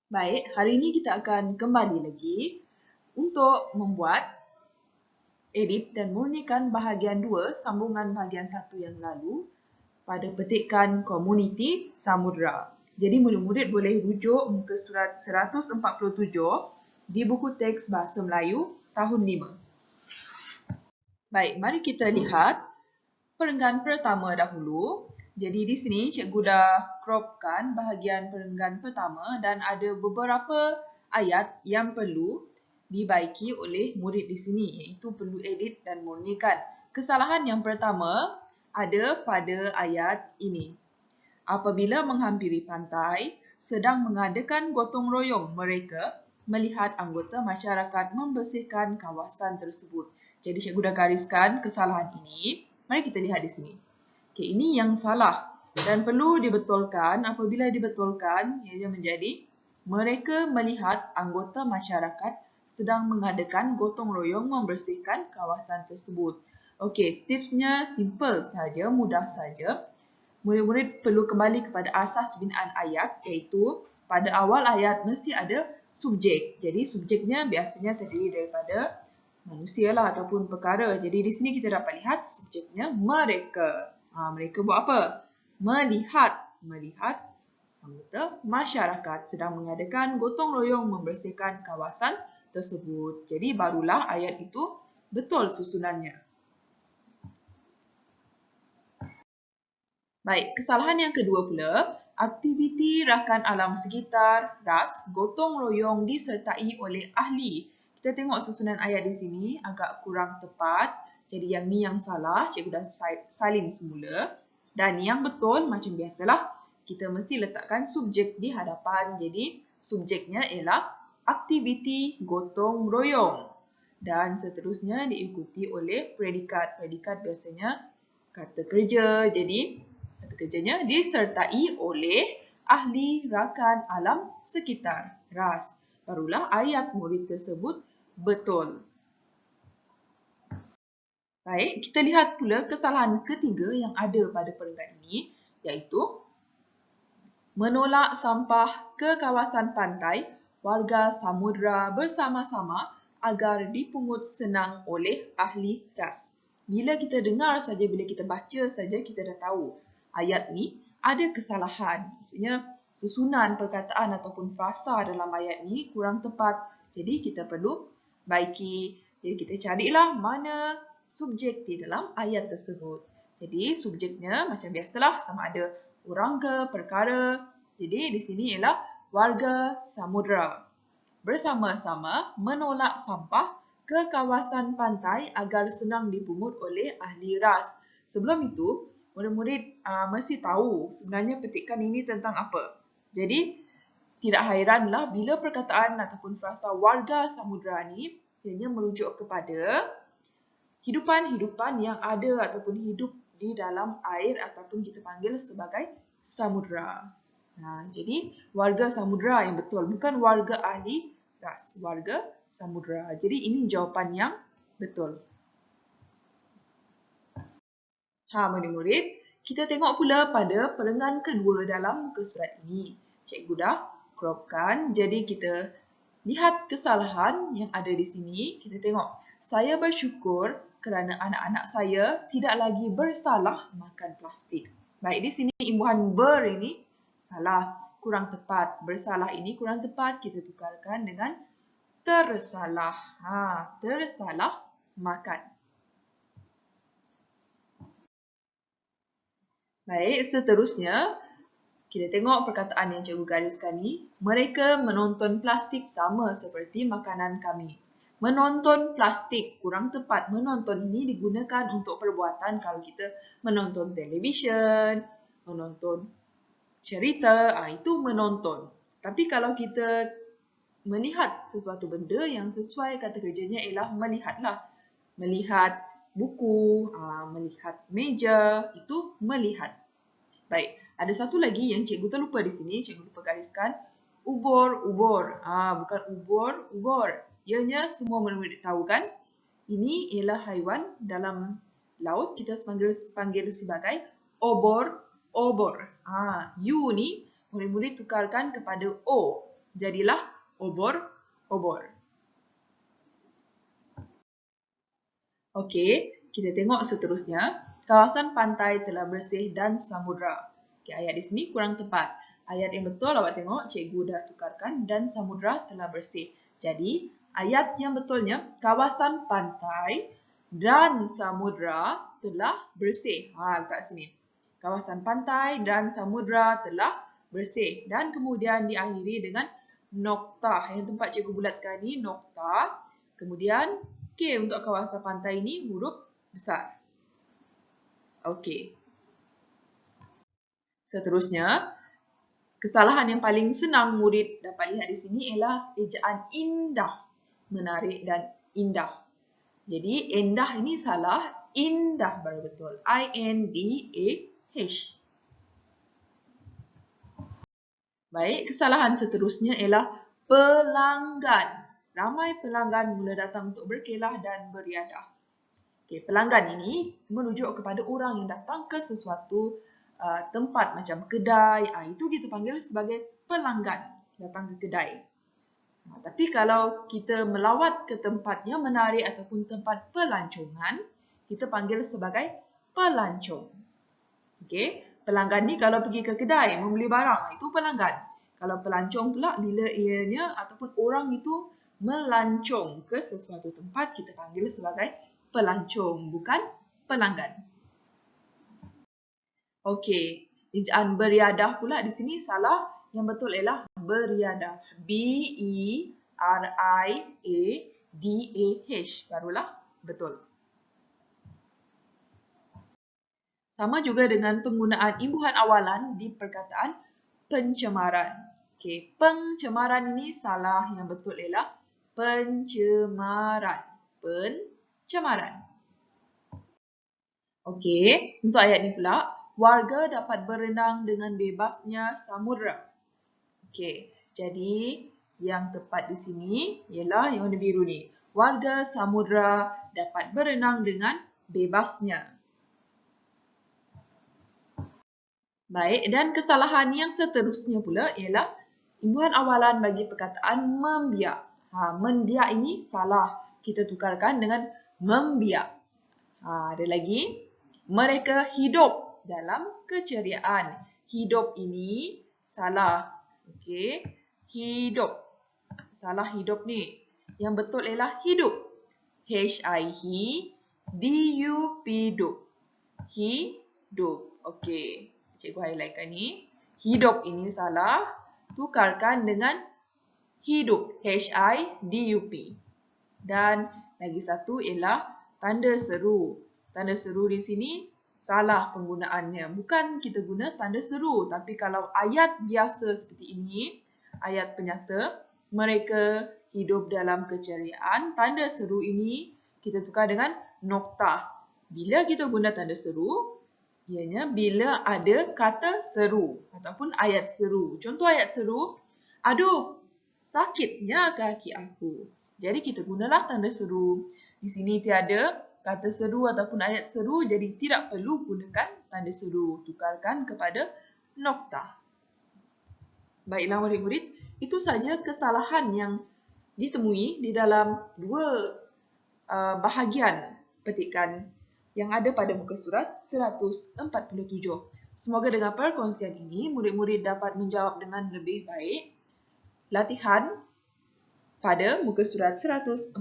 Baik, hari ini kita akan kembali lagi untuk membuat, edit dan murnikan bahagian 2 sambungan bahagian 1 yang lalu pada petikan komuniti Samudra. Jadi murid-murid boleh rujuk muka surat 147 di buku teks Bahasa Melayu tahun 5. Baik, mari kita lihat perenggan pertama dahulu. Jadi di sini cikgu dah cropkan bahagian perenggan pertama dan ada beberapa ayat yang perlu dibaiki oleh murid di sini, iaitu perlu edit dan murnikan. Kesalahan yang pertama ada pada ayat ini. Apabila menghampiri pantai, sedang mengadakan gotong royong mereka melihat anggota masyarakat membersihkan kawasan tersebut. Jadi cikgu dah gariskan kesalahan ini. Mari kita lihat di sini. Okey, ini yang salah dan perlu dibetulkan. Apabila dibetulkan, ia menjadi mereka melihat anggota masyarakat sedang mengadakan gotong royong membersihkan kawasan tersebut. Okey, tipsnya simple saja, mudah saja. Murid-murid perlu kembali kepada asas binaan ayat, iaitu pada awal ayat mesti ada subjek. Jadi subjeknya biasanya terdiri daripada manusia lah ataupun perkara. Jadi di sini kita dapat lihat subjeknya mereka. Mereka buat apa? Melihat anggota masyarakat sedang mengadakan gotong royong membersihkan kawasan tersebut. Jadi barulah ayat itu betul susunannya. Baik, kesalahan yang kedua pula, aktiviti rakan alam sekitar, RAS, gotong royong disertai oleh ahli. Kita tengok susunan ayat di sini agak kurang tepat. Jadi yang ni yang salah, cikgu dah salin semula. Dan yang betul macam biasalah, kita mesti letakkan subjek di hadapan. Jadi subjeknya ialah aktiviti gotong royong. Dan seterusnya diikuti oleh predikat. Predikat biasanya kata kerja. Jadi kata kerjanya disertai oleh ahli rakan alam sekitar, RAS. Barulah ayat murid tersebut betul. Baik, kita lihat pula kesalahan ketiga yang ada pada perenggan ini, iaitu menolak sampah ke kawasan pantai warga samudra bersama-sama agar dipungut senang oleh ahli RAS. Bila kita dengar saja, bila kita baca saja, kita dah tahu ayat ni ada kesalahan. Maksudnya susunan perkataan ataupun frasa dalam ayat ni kurang tepat. Jadi kita perlu baiki. Jadi kita carilah mana subjek di dalam ayat tersebut. Jadi subjeknya macam biasalah, sama ada orang ke perkara. Jadi di sini ialah warga samudra bersama-sama menolak sampah ke kawasan pantai agar senang dipungut oleh ahli RAS. Sebelum itu, murid-murid mesti tahu sebenarnya petikan ini tentang apa. Jadi tidak hairanlah bila perkataan ataupun frasa warga samudra ni ianya merujuk kepada hidupan-hidupan yang ada ataupun hidup di dalam air ataupun kita panggil sebagai samudra. Jadi warga samudra yang betul, bukan warga ahli RAS, warga samudra. Jadi ini jawapan yang betul. Murid-murid, kita tengok pula pada perenggan kedua dalam muka surat ini. Cikgu dah cropkan, jadi kita lihat kesalahan yang ada di sini. Kita tengok, saya bersyukur kerana anak-anak saya tidak lagi bersalah makan plastik. Baik, di sini imbuhan ber ini salah, kurang tepat. Bersalah ini kurang tepat, kita tukarkan dengan tersalah. Tersalah makan. Baik, seterusnya kita tengok perkataan yang cikgu gariskan ni. Mereka menonton plastik sama seperti makanan kami. Menonton plastik kurang tepat. Menonton ini digunakan untuk perbuatan kalau kita menonton televisyen, menonton cerita, itu menonton. Tapi kalau kita melihat sesuatu benda yang sesuai kata kerjanya ialah melihatlah. Melihat buku, melihat meja, itu melihat. Baik, ada satu lagi yang cikgu terlupa di sini, cikgu lupa gariskan. Ubur-ubur. Bukan ubur-ubur. Ianya semua murid-murid tahu kan? Ini ialah haiwan dalam laut, kita panggil sebagai obor-obor. U ni murid-murid tukarkan kepada O. jadilah obor-obor. Okey, kita tengok seterusnya. Kawasan pantai telah bersih dan samudra. Okey, ayat di sini kurang tepat. Ayat yang betul awak tengok cikgu dah tukarkan dan samudra telah bersih. Jadi, ayat yang betulnya kawasan pantai dan samudra telah bersih. Letak sini. Kawasan pantai dan samudra telah bersih. Dan kemudian diakhiri dengan nokta. Yang tempat cikgu bulatkan ni nokta. Kemudian K untuk kawasan pantai ini huruf besar. Okey. Seterusnya, kesalahan yang paling senang murid dapat lihat di sini ialah ejaan indah, menarik dan indah. Jadi, indah ini salah, indah baru betul. I-N-D-A-H. Baik, kesalahan seterusnya ialah pelanggan. Ramai pelanggan mula datang untuk berkelah dan beriadah. Okay, pelanggan ini merujuk kepada orang yang datang ke sesuatu tempat macam kedai. Itu kita panggil sebagai pelanggan datang ke kedai. Tapi kalau kita melawat ke tempatnya menarik ataupun tempat pelancongan, kita panggil sebagai pelancong. Okay, pelanggan ni kalau pergi ke kedai membeli barang, itu pelanggan. Kalau pelancong pula bila ianya ataupun orang itu melancong ke sesuatu tempat, kita panggil sebagai pelancong, bukan pelanggan. Okey, ejaan beriadah pula di sini salah. Yang betul ialah beriadah. B-E-R-I-A-D-A-H. Barulah betul. Sama juga dengan penggunaan imbuhan awalan di perkataan pencemaran. Okey, pencemaran ini salah. Yang betul ialah pencemaran. Pencemaran. Okey, untuk ayat ni pula, warga dapat berenang dengan bebasnya samudra. Okey, jadi yang tepat di sini ialah yang warna biru ni. Warga samudra dapat berenang dengan bebasnya. Baik, dan kesalahan yang seterusnya pula ialah imbuhan awalan bagi perkataan membiak. Membiak ini salah. Kita tukarkan dengan membiak. Ada lagi. Mereka hidup dalam keceriaan. Hidup ini salah. Okey. Hidup. Salah hidup ni. Yang betul ialah hidup. H-I-D-U-P. Hidup. Okey. Cikgu highlightkan ni. Hidup ini salah. Tukarkan dengan hidup. H-I-D-U-P. Dan lagi satu ialah tanda seru. Tanda seru di sini salah penggunaannya. Bukan kita guna tanda seru. Tapi kalau ayat biasa seperti ini, ayat penyata, mereka hidup dalam keceriaan. Tanda seru ini kita tukar dengan nokta. Bila kita guna tanda seru, ianya bila ada kata seru ataupun ayat seru. Contoh ayat seru, aduh, sakitnya kaki aku. Jadi kita gunalah tanda seru. Di sini tiada kata seru ataupun ayat seru, jadi tidak perlu gunakan tanda seru. Tukarkan kepada nokta. Baiklah murid-murid, itu saja kesalahan yang ditemui di dalam dua bahagian petikan yang ada pada muka surat 147. Semoga dengan perkongsian ini, murid-murid dapat menjawab dengan lebih baik latihan pada muka surat 147.